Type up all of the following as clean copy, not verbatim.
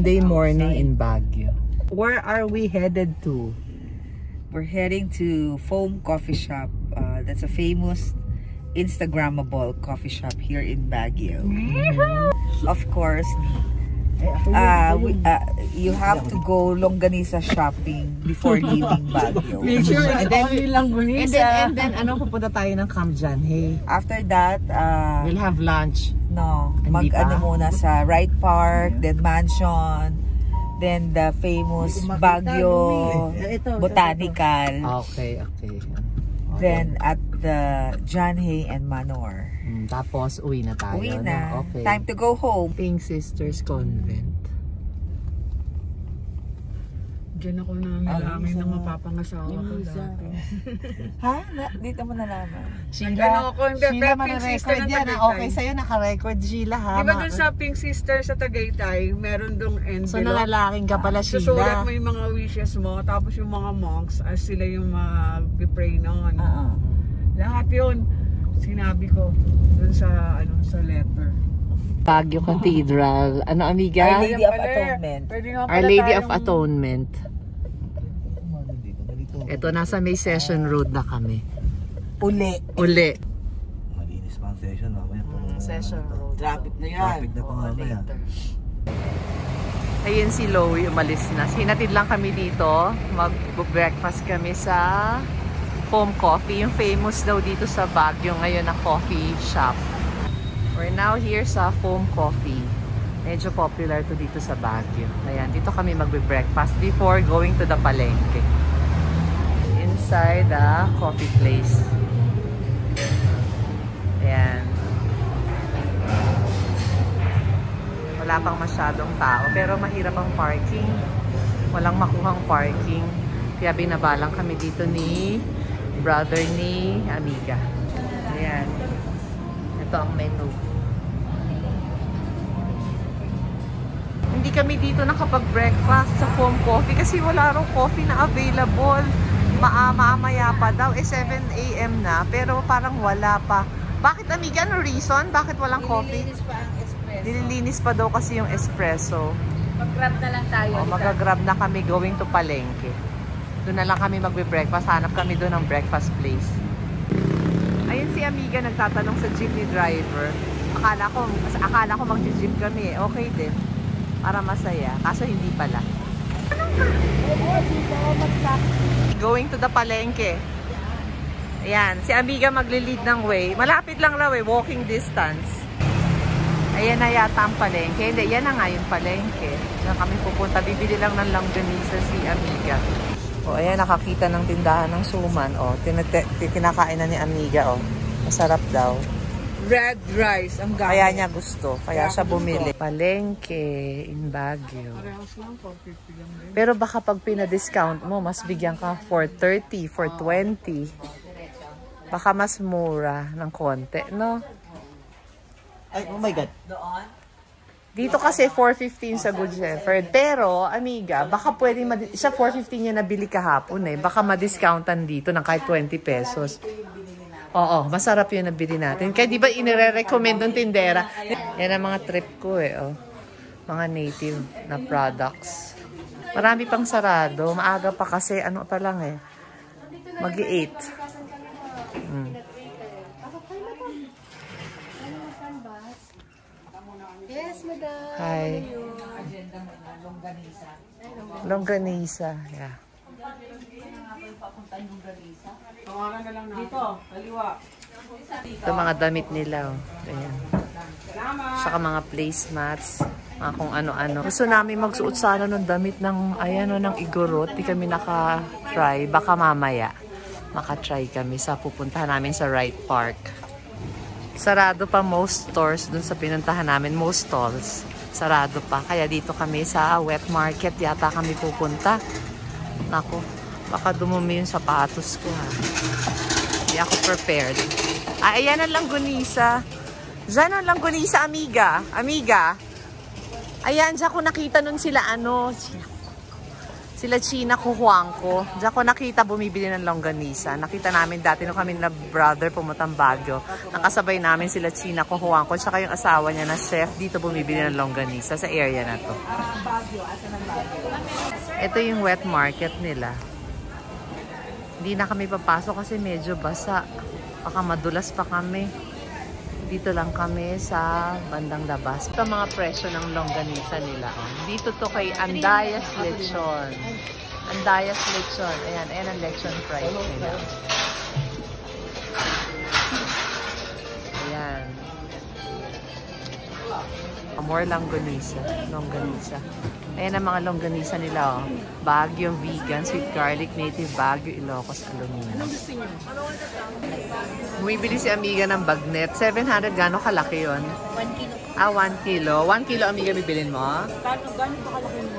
Monday morning in Baguio. Where are we headed to? We're heading to Foam Coffee Shop. That's a famous Instagrammable coffee shop here in Baguio. Of course, you have to go Longganisa shopping before leaving Baguio. And then ano, pupunta tayo ng Camp Janhay. After that, we'll have lunch. No, mag-ano muna sa Wright Park, then Mansion, then the famous Baguio Botanical. Okay. Then at the Janhay and Manor. Tapos uwi na tayo. Uwi na. No? Okay. Time to go home. Pink Sisters Convent. Diyan ako nalangin na mapapangasawa ko dati. Ha? Dito mo nalaman? Sheila, Pink Sister yan. Okay sa'yo, naka-record Sheila ha. Di ba dun sa Pink Sister sa Tagaytay, meron dong envelope. So nalalangin ka pala Sheila. Susulat mo yung mga wishes mo, tapos yung mga monks, as sila yung mag-pray noon. Lahat yun, sinabi ko dun sa, sa letter. Baguio Cathedral. Ano, amiga? Our Lady of Atonement. Our Lady of Atonement. Ito, nasa May Session Road na kami. Uli. Malinis pa ang session. Session Road. Traffic na yan. Traffic na pa mamaya. Ayun si Loie, umalis na. Hinatid lang kami dito. Mag-breakfast kami sa Foam Coffee. Yung famous daw dito sa Baguio ngayon na coffee shop. We're now here sa Foam Coffee. Medyo popular to dito sa Baguio. Ayan, dito kami magbe-breakfast before going to the palengke. Inside the coffee place. Ayan. Wala pang masyadong tao, pero mahirap ang parking. Walang makuhang parking. Kaya binabalang kami dito ni brother ni amiga. Ayan. Ito ang menu. Hindi kami dito nakapag-breakfast sa Foam Coffee kasi wala raw coffee na available. Mamaya pa daw. 7 AM na. Pero parang wala pa. Bakit amiga? Ano reason? Bakit walang coffee? Nililinis pa ang espresso. Nililinis pa daw kasi yung espresso. Mag-grab na lang tayo. Mag-grab na kami going to palengke. Doon na lang kami magbe-breakfast. Hanap kami doon ng breakfast place. Ayun si amiga nagtatanong sa jeepney driver. Akala ko mag-jeep kami. Okay din. Para masaya. Kaso hindi pala. Going to the palengke. Ayan, si amiga magli-lead ng way. Malapit lang raw walking distance. Ayan na yata ang palengke. Hindi, yan na nga yung palengke. Diyan kami pupunta. Bibili lang ng longganisa si amiga. O, ayan, nakakita ng tindahan ng suman. O, kinakain na ni amiga. O, masarap daw. Red rice. Ang gamit. Kaya niya gusto. Kaya siya bumili. Palengke in Baguio. Pero baka pag pinadiscount mo, mas bigyan ka for 30, for 20. Baka mas mura ng konti, no? Ay, oh my God. Dito kasi 415 sa Good Shepherd. Pero, amiga, baka pwede, siya 415 niya nabili kahapon eh. Baka ma-discountan dito ng kahit 20 pesos. Oo, masarap yun nabili natin. Kaya di ba inire-recommend ng tindera? Yan ang mga trip ko eh. Oh. Mga native na products. Marami pang sarado. Maaga pa kasi ano pa lang eh. Mag-8. Yes, madam. Hi. Longganisa. Yeah. Dito, kaliwa. Ito mga damit nila. Oh. Ayan. Saka mga placemats. Mga kung ano-ano. Gusto namin magsuot sana ng damit ng, ayan o, ng Igorot. Di kami naka-try. Baka mamaya maka-try kami sa pupuntahan namin sa Wright Park. Sarado pa most stores dun sa pinuntahan namin. Most stalls. Sarado pa. Kaya dito kami sa wet market. Yata kami pupunta. Naku. Baka dumumi yung sapatos ko ha. Hindi ako prepared. Ay, ayan ang langganisa. Diyan ang langganisa, amiga. Amiga. Ayan, diyan ko nakita nun sila, ano, Sila China kuhuang ko. Diyan ko nakita bumibili ng longganisa. Nakita namin dati nung kami na brother pumutang Baguio. Nakasabay namin sila China kuhuang ko. Tsaka yung asawa niya na chef dito bumibili ng longganisa sa area na to. Ito yung wet market nila. Hindi na kami papasok kasi medyo basa. Baka madulas pa kami. Dito lang kami sa bandang labas. Ito mga presyo ng longganisa nila. Oh. Dito to kay Andayas Lechon. Andayas Lechon. Ayan, ayan ang lechon price nila. Ayan. More longganisa. Longganisa. Ayan ang mga longganisa nila. Oh. Baguio vegan, sweet garlic, native Baguio, Ilocos, Aluminum. Bumibili si Amiga ng bagnet. 700, gano'ng kalaki yun? 1 kilo. Ah, 1 kilo. 1 kilo, Amiga, bibilin mo? Gano'n pa kalaki mo?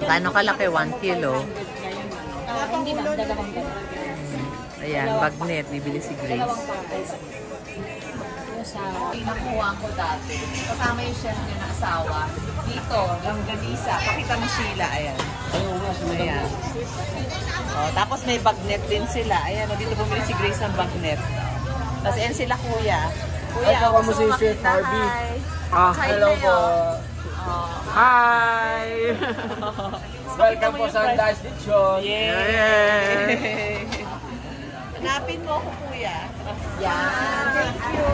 Gano'ng kalaki? 1 kilo. Hindi ba? Dalawang ba? Ayan, bagnet. Bibili si Grace. Nakuha ko dati. Kasama yung chef niya na asawa. Dito, longganisa. Pakita mo Sheila. Ayan. Ayan. Oh, tapos may bagnet din sila. Ayan, oh, dito bumili si Grace ng bagnet. Tapos ayan sila kuya. Kuya, ako gusto mo makita. Hi. Hi Hello po. Hi! Welcome po sa Andayas Lechon. Yay! Hanapin mo ako, kuya. Yan. Thank you.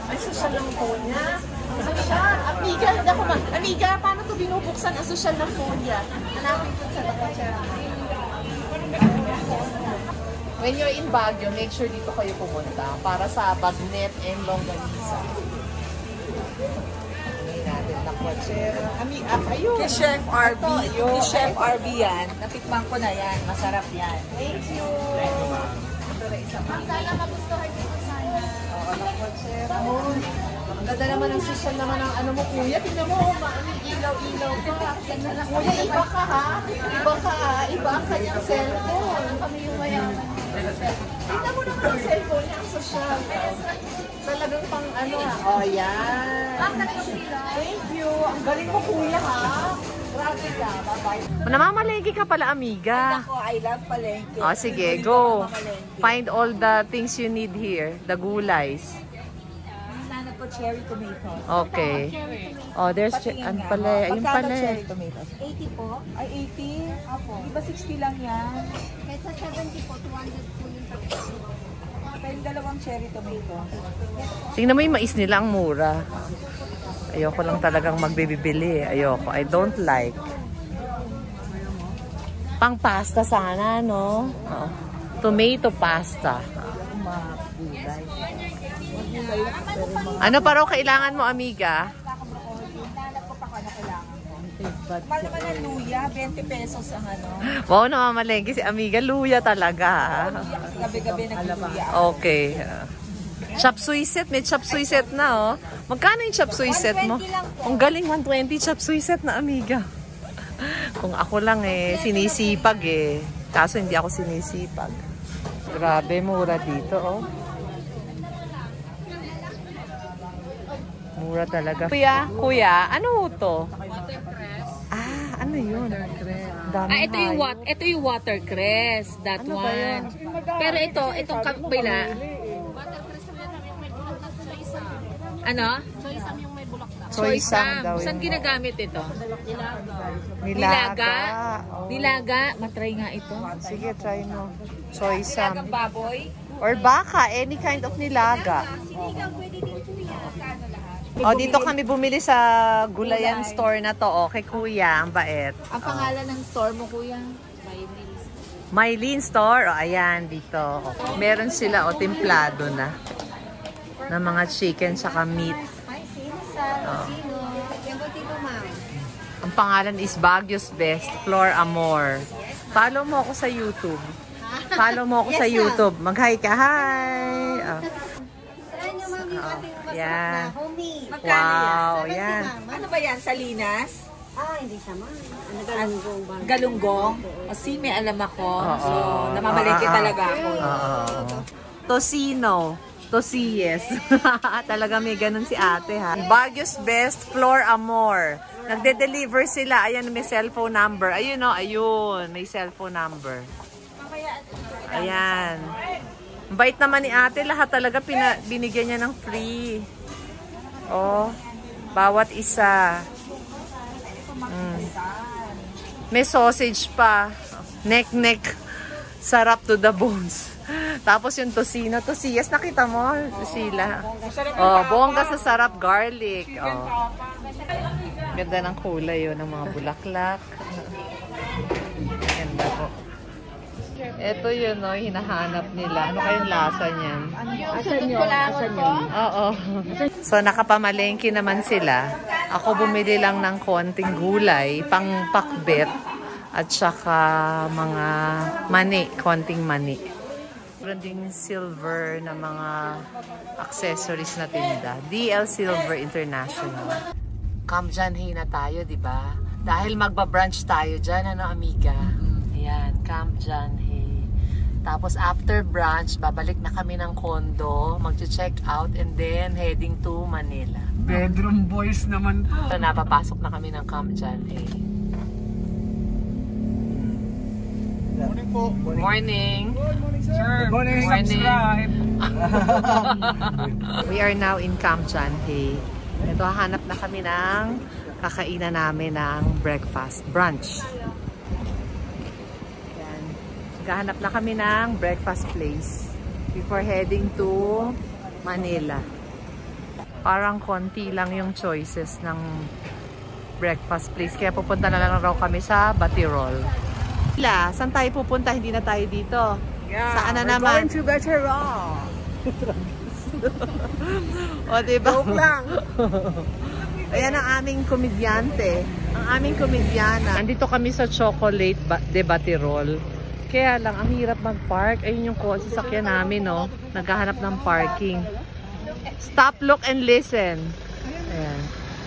Ay, social ng phone niya. Social. Amiga, hindi ako Amiga, paano ito binubuksan ang social ng phone niya? Hanapin ko sa labas. When you're in Baguio, make sure dito kayo pumunta para sa bagnet and longganisa. Hindi natin na kwatsera. Ayun. Kay Chef RB. Ayun. Kay Chef RB yan. Natikman ko na yan. Masarap yan. Thank you. Sana magustuhan dito sana. Oo, na kwatsera. Ang ganda naman ang social naman ng ano mo, kuya. Tingnan mo, ilaw-ilaw ka. Kuya, iba ka ha? Iba ka ha? Iba ang kanyang cellphone. Kami yung mayaman. Tingnan mo naman ang cellphone niya, ang social. Talagang pang ano ha? Oh, yan. Thank you. Ang galing mo, kuya ha? Grabe ka. Bye-bye. Namamalengke ka pala, amiga. Ako, I love palengke. Oh, sige, go. Find all the things you need here. The gulays. Nanap ko cherry tomatoes. Okay. Oh, there's ano pala, ayun pala. Cherry tomatoes? 80 po. Ay, 80? Apo. Di ba 60 lang yan? Kahit sa 70 po, 200 po yung pag-isip. Kayong dalawang cherry tomatoes. Tingnan mo yung mais nila, ang mura. Ayoko lang talagang magbibili. Ayoko. I don't like. Pang pasta sana, no? Oh. Tomato pasta. Ano pa raw kailangan mo, amiga? Nanap ko pa kung ano kailangan ko. Mahal naman ang luya, 20 pesos ang ano. Wow, namamalengke si amiga. Luya talaga. Gabi-gabi nag-luya. Okay. Chop suey set. May chop suey set na, oh. Magkano yung chop suey set mo? Ang galing, 120 chop suey set na, amiga. Kung ako lang eh, sinisipag eh. Kaso hindi ako sinisipag. Grabe, mura dito, oh. Mura talaga. Kuya, ano to? Watercress. Ah, ano yun? Ito yung watercress, that Ano ba one. yun? Pero itong kapila. Ano? Choy-sam daw Saan yun. ginagamit ito? Nilaga. Oh. Nilaga. Matry nga ito. Sige, try mo. Choy-sam. Nilagang baboy. Or baka, any kind of nilaga. Oh, dito kami bumili sa gulayan store na to. Oh, kay kuya, ang bait. Ang pangalan ng store mo, kuya? Mylene Store. Oh, ayan, dito. Oh, meron sila, oh, templado na. Na mga chicken saka meat. Oh. Ang pangalan is Baguio's Best, Flor Amor. Follow mo ako sa YouTube. Follow mo ako sa YouTube. Mag-hi ka. Hi! Oh. Yan. Wow, yan. Ano ba yan? Salinas? Hindi siya man. Galunggong ba? Galunggong? Kasi may alam ako. Oo. So, namamalengke talaga ako. Tocino. Tosiyes. Talaga may ganun si ate ha. Baguio's Best, Flor Amor. Nagde-deliver sila. Ayan, may cellphone number. Ayun o, ayun. May cellphone number. Ayan. Bait naman ni ate. Lahat talaga binigyan niya ng free. Oh, bawat isa. May sausage pa. Neck. Sarap to the bones. Tapos yung tosino. Tosiyas, nakita mo? Sila. Oh, bongga sa sarap. Garlic. Oh. Ganda ng kulay yun, ng mga bulaklak. Ganda po. Ito yun, no, hinahanap nila. Ano kayong lasa niyan? Asan yun? Oo. So, nakapamalengke naman sila. Ako bumili lang ng konting gulay, pang pakbet, at saka mga mani, konting mani. Meron ding silver na mga accessories na tinda. DL Silver International. Camp Janhay na tayo, di ba? Dahil magba-brunch tayo dyan, ano, amiga? Ayan, Camp Janhay. Tapos after brunch, babalik na kami ng condo, mag-check out, and then heading to Manila. Bedroom boys naman po. So, napapasok na kami ng Camp Janhay. Morning po. Morning! Sir, Morning. subscribe. We are now in Camp Janhay. Ito, hanap na kami ng kakainan namin ng breakfast, brunch. Yan. Gahanap na kami ng breakfast place before heading to Manila. Parang konti lang yung choices ng breakfast place. Kaya pupunta na lang raw kami sa Batirol. Saan tayo pupunta? Hindi na tayo dito. Yeah, Saan na we're naman? going to Batirol. O, diba? Joke lang. Ayan ang aming komedyante. Ang aming komedyana. Andito kami sa Chocolate de Batirol. Kaya lang, ang hirap mag-park. Ayun yung sasakyan namin, no? Naghahanap ng parking. Stop, look, and listen. Ayan.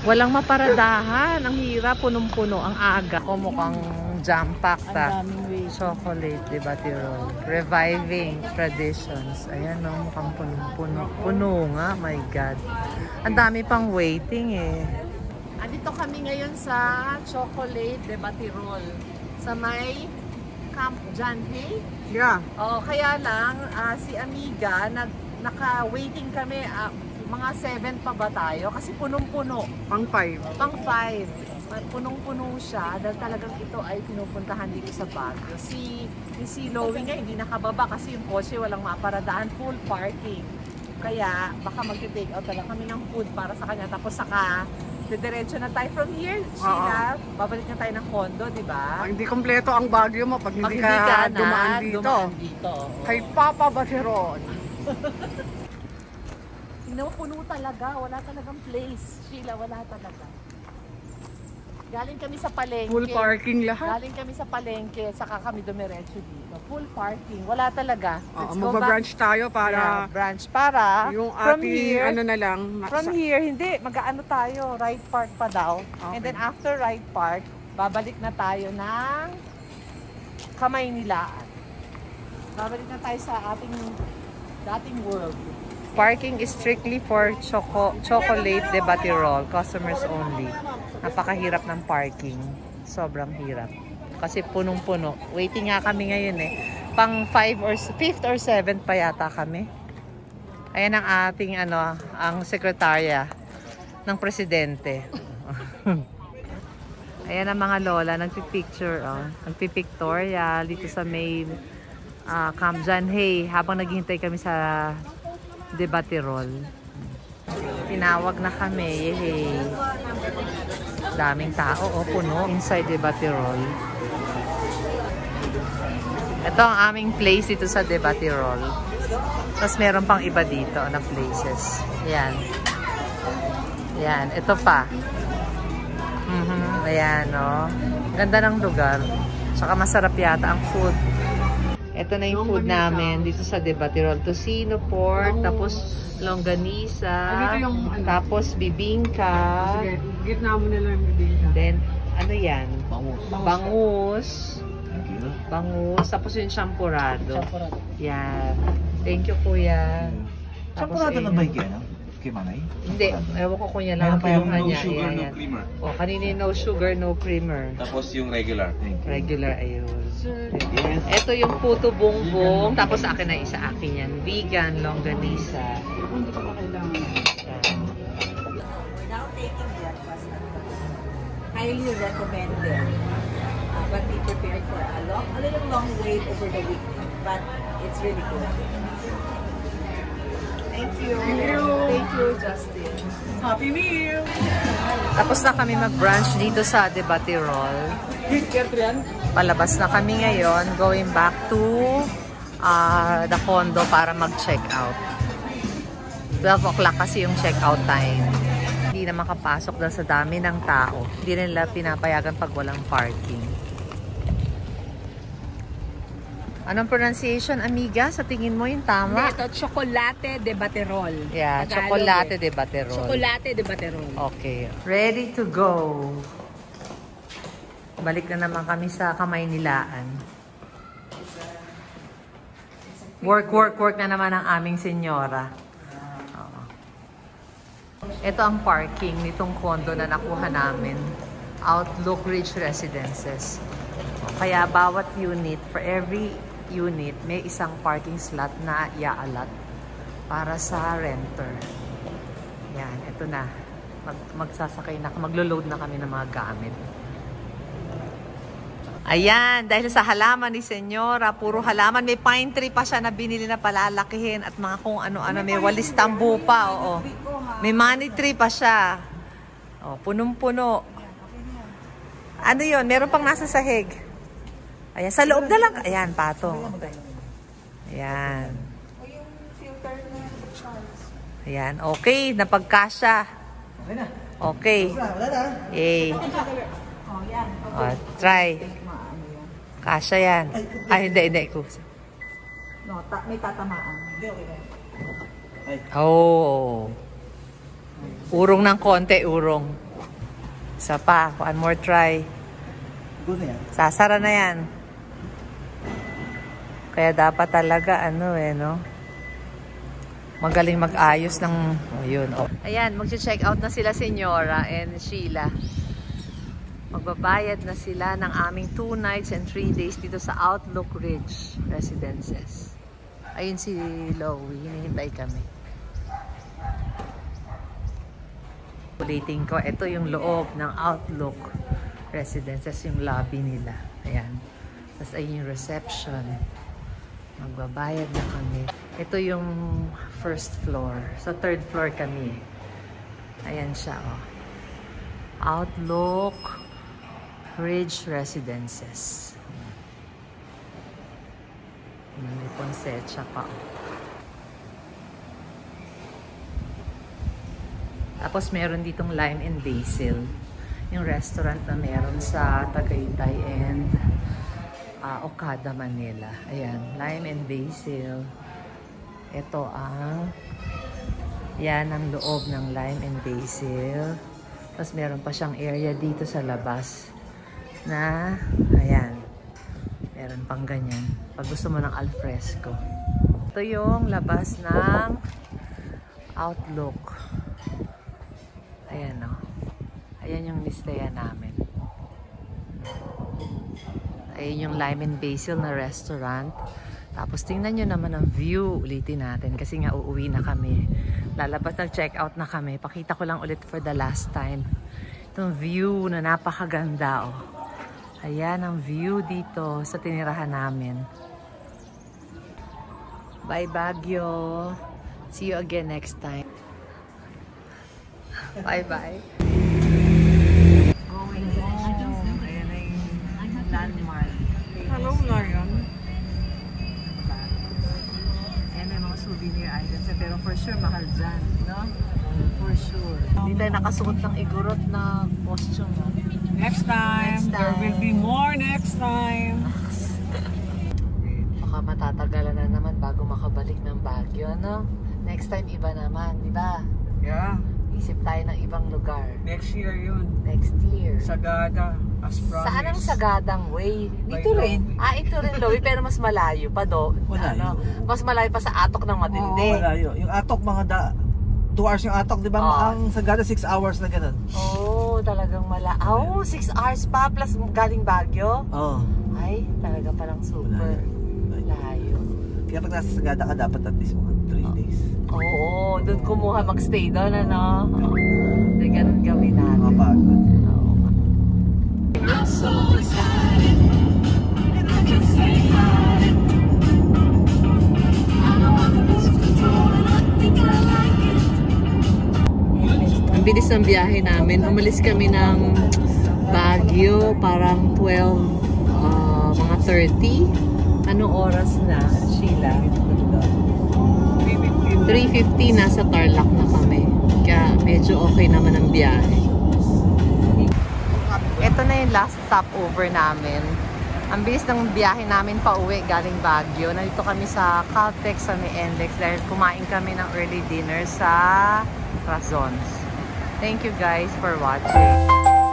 Walang maparadahan. Ang hirap, punong-puno. Ang aga. O mukhang jam-packed. Chocolate de Batirol. Reviving traditions. Ayan, no? Mukhang punong-puno. Puno nga, my God. Ang dami pang waiting, eh. Andito kami ngayon sa Chocolate de Batirol. Sa may Camp Janhay. Yeah. Oh, kaya lang, si Amiga, naka-waiting kami. Mga 7 pa ba tayo? Kasi punong-puno. Pang 5. Pang 5. Punong-puno siya dahil talagang ito ay pinupuntahan dito sa Baguio. Si Lowy nga hindi nakababa kasi yung kotse walang maparadaan, full parking. Kaya baka mag-take out talaga kami ng food para sa kanya. Tapos saka diretso na tayo from here. Sheila, babalik na tayo ng condo, di ba? Hindi kompleto ang Baguio mo pag hindi ka dumaan dito. Kay Papa Batirol. Tingnan mo, puno talaga. Wala talagang place. Sheila, wala talaga. Galing kami sa palengke. Full parking lahat. Galing kami sa palengke, saka kami dumiretso dito. Full parking. Wala talaga. Let's go back. Mag-branch tayo para branch para yung from ating here, ano na lang. from here, hindi. Mag-ano tayo. Right Park pa daw. Okay. And then after Right Park, babalik na tayo ng Kamaynilaan. Babalik na tayo sa ating dating world. Parking is strictly for Chocolate de Batirol. Customers only. Napakahirap ng parking. Sobrang hirap. Kasi punong-puno. Waiting nga kami ngayon eh. Pang 5th or 7th pa yata kami. Ayan ang ating ang sekretarya ng presidente. Ayan ang mga lola. Nagpipicture. Nagpipictorial dito sa may Camp Janhay. Habang naghihintay kami sa de Batirol. Tinawag na kami. Yehey. Daming tao. Puno. Inside de Batirol. Ito ang aming place dito sa de Batirol. Tapos meron pang iba dito na places. Yan. Yan. Ito pa. Ayan, no? Ganda ng lugar. Tsaka masarap yata ang food. Ito na yung food namin dito sa de Batirol. Tocino pork, tapos longganisa, tapos bibingka. Sige, gitna mo na lang yung bibingka. Then, ano yan? Bangus. Bangus. Bangus. Tapos yung champurado. Yan. Thank you, kuya. Champurado na ba yun? kay Manay? Hindi, ewan ko kung yan lang ang kinuha niya. No creamer. O, kanina yung no sugar, no creamer. Tapos yung regular. Regular, ayun. Ito yung puto bongbong. Tapos sa akin na isa akin yan. Vegan, longganisa. Without taking breakfast, highly recommended. But be prepared for a little long wait over the week. But it's really good. Thank you. Thank you, Justin. Happy Meal! Tapos na kami mag-brunch dito sa Debatirol. Palabas na kami ngayon. Going back to the condo para mag-check out. 12 o'clock kasi yung check out time. Hindi na makapasok dahil sa dami ng tao. Hindi nila pinapayagan pag walang parking. Anong pronunciation, amiga? Sa tingin mo yung tama? Ito, Chocolate de Baterol. Yeah, Tagalog Chocolate de Baterol. Chocolate de Baterol. Okay. Ready to go. Balik na naman kami sa Kamaynilaan. Work na naman ang aming senyora. Oo. Ito ang parking nitong condo na nakuha namin. Outlook Ridge Residences. Kaya bawat unit, for every unit, may isang parking slot na iaalat para sa renter. Yan, ito na. Magsasakay na, maglo-load na kami ng mga gamit. Ayan, dahil sa halaman ni Senyora, puro halaman. May pine tree pa siya na binili na palalakihin at mga kung ano-ano. May walis tambu pa, oo. May money tree pa siya. Oh, punong-puno. Ano yun? Meron pang nasa sahig. Ayan, sa loob na lang. Ayan, patong. Ayan. Ayan, okay. Napagkasya. Okay. Yay. Oh, try. Kasya yan. Ay, hindi. No, may tatamaan. Oh. Urong ng konti, urong. Isa pa. One more try. Sasara na yan. Kaya dapat talaga, no? Magaling mag-ayos ng, yun. Oh. Ayan, mag-check out na sila Senyora and Sheila. Magbabayad na sila ng aming 2 nights and 3 days dito sa Outlook Ridge Residences. Ayun si Loie, hinihintay kami. Ulitin ko, ito yung loob ng Outlook Residences, yung lobby nila. Ayan. Tapos ayun yung reception. Magbabayad na kami. Ito yung first floor. So, 3rd floor kami. Ayan siya, oh. Outlook Ridge Residences. May ponsetsa pa, oh. Tapos, meron ditong lime and basil. Yung restaurant na meron sa Tagaytay and Okada, Manila. Ayan, lime and basil. Ito ang yan ang loob ng lime and basil. Tapos meron pa siyang area dito sa labas na, ayan, meron pang ganyan. Pag gusto mo ng alfresco. Ito yung labas ng Outlook. Ayan, o. Ayan yung listayan namin. Ayan yung lime and basil na restaurant. Tapos tingnan nyo naman ang view. Ulitin natin kasi nga uuwi na kami. Lalabas, nag-check out na kami. Pakita ko lang ulit for the last time. Itong view na napakaganda, oh. Ayan ang view dito sa tinirahan namin. Bye Baguio. See you again next time. Bye-bye. Going home. Ayan na yung landmark. Hello, Lion. Ayan may mga souvenir items. Pero for sure, mahal dyan. No? For sure. Hindi tayo nakasuot ng igorot na costume. No? Next time. There will be more next time. Baka matatagalan na naman bago makabalik ng Baguio, no? Next time, iba naman, di ba? Yeah. Isip tayo ng ibang lugar. Next year yun. Next year. Sagada. As promised. Saan ang Sagadang Way? Dito rin. Ito rin, Loie, pero mas malayo pa do. Malayo. Mas malayo pa sa Atok ng Matindi. Oo, malayo. Yung Atok, mga 2 hours yung atok, di ba? Ang Sagada 6 hours na ganun. Oh, talagang 6 hours pa plus galing Baguio? Oo. Ay, talaga palang super layo. Kaya pag nasa Sagada ka, dapat at least mga 3 days. Oo, doon kumuha magstay doon, ano? Ganun gawin natin. Mapagod. Oo. So excited. Ang bilis ng biyahe namin. Umalis kami ng Baguio, parang 12, mga 30. Anong oras na, Sheila? 3:50, nasa Tarlac na kami. Kaya medyo okay naman ang biyahe. Ito na yung last stopover namin. Ang bilis ng biyahe namin pa uwi galing Baguio. Nandito kami sa Caltex sa may NLEX dahil kumain kami ng early dinner sa Razons. Thank you guys for watching.